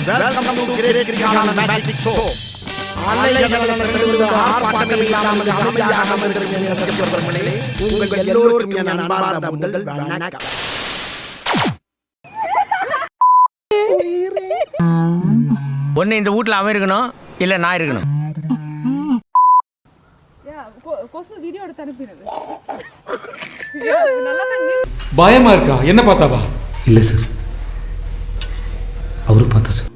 Welcome to Great Kriyalan Magic Show. ஆர்ப்பாட்டம் இல்லாமல் அமைதியாக அமர்ந்திருக்கிற ரசிகர்களே, உங்கள் எல்லோருக்கும் என் அன்பார்ந்த முதல் வணக்கம். ஒண்ணு இந்த வீட்ல அவன் இருக்கணும், இல்ல நான் இருக்கணும். பயமா இருக்கா? என்ன பார்த்தாவா? இல்ல சார், அவரு பார்த்தா சார்.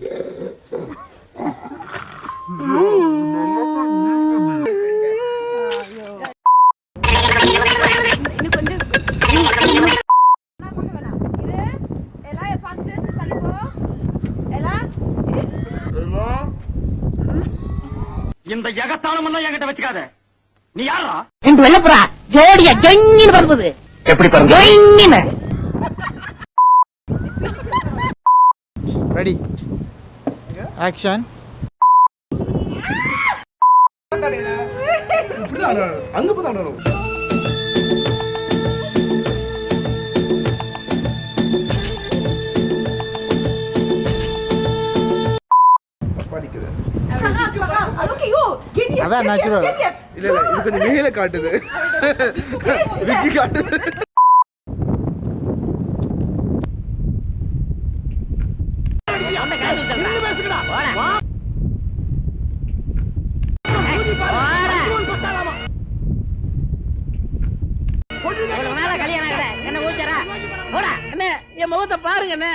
இந்த எகத்தாளம் எல்லாம் என்கிட்ட வச்சுக்காத. நீ யாரா? இந்த வெள்ளப்புறா ஜோடியா ஜொங்கின்னு பறக்குது. எப்படி பாருங்க. Ready, action. அங்க போதான் படிக்குது. அதான் நேச்சுரல். இல்ல இல்ல, இது கொஞ்சம் மேல காட்டுது. விக்கி காட்டுது. என்ன ஊச்சரா போடா, என்ன என் முகத்தை பாருங்க. என்ன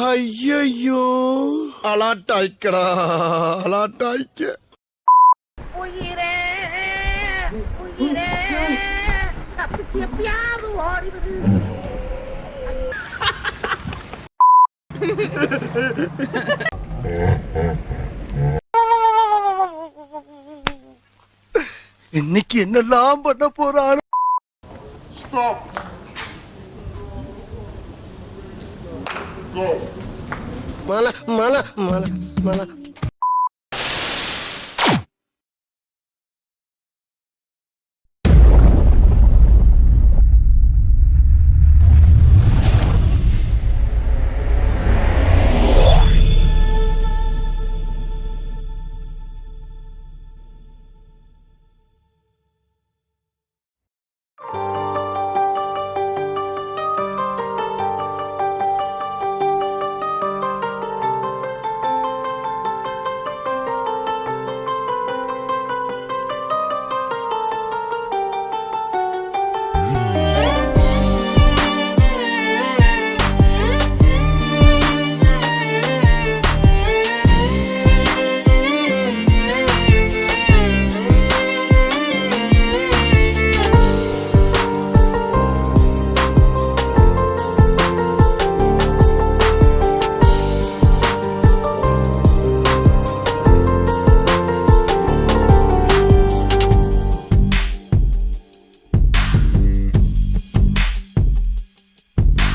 ஐயோ, அலாட்டாய்க்கடா, அலாட்டாய்க்க. உயிரே உயிரே தப்பிச்சு எப்படியாவது ஓடிடுது. இன்னைக்கு என்னெல்லாம் பண்ண போறான். மல மல மல மல.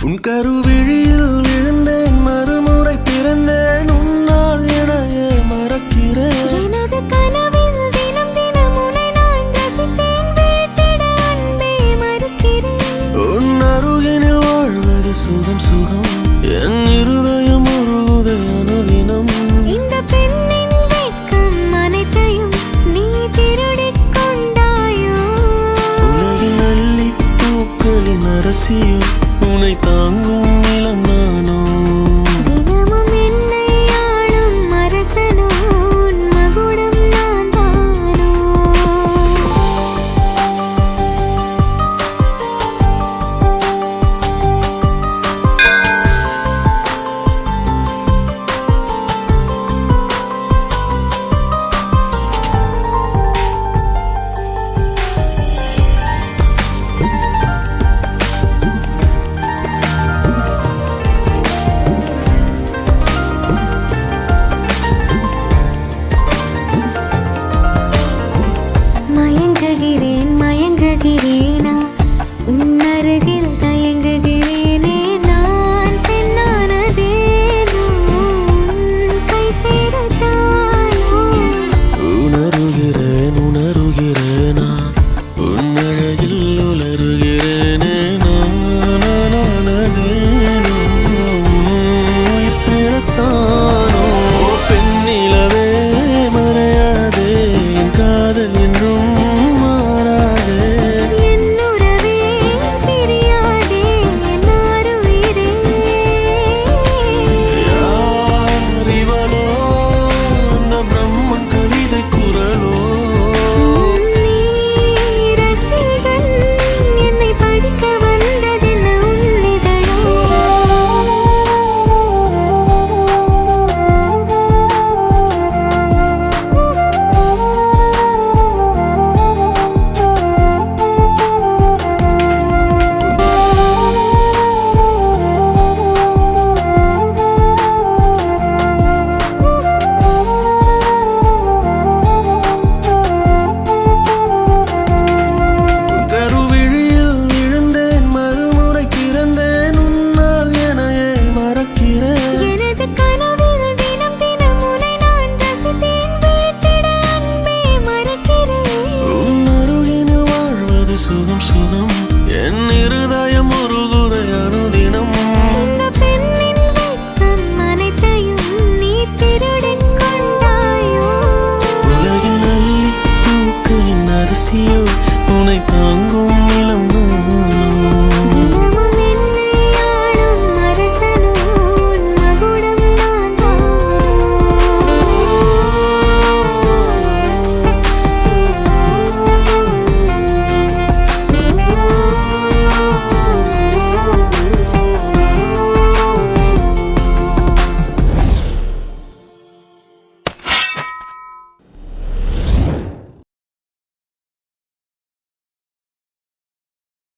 உன் கருவிழியில் விழுந்தேன், மறுமுறை பிறந்தேன், உன்னால் எனையே மறக்கிறேன். எனது கனவில் தினம் தினம் உன்னை நான் ரசித்தேன், வீழ்த்திட அன்பே மறுக்கிறேன். உன் அருகினில் வாழ்வது சுகம் சுகம், என் இருதயம் உருகுது அனுதினம். இந்த பெண்ணின் வெட்கம் அனைத்தையும் நீ திருடிக் கொண்டாயோ. உலகின் அள்ளி பூக்களின் அரசியோ, உன்னை தாங்கும் நிலம் நானோ. தினமும் என்னை ஆளும் அரசனோ, உன் மகுடம் நான் தானோ. மயங்குகிறேனா உன் அருகில் தயங்குகிறேனே, நான் பெண்ணானதேனோ கை சேரத்தானோ. உணருகிறேன்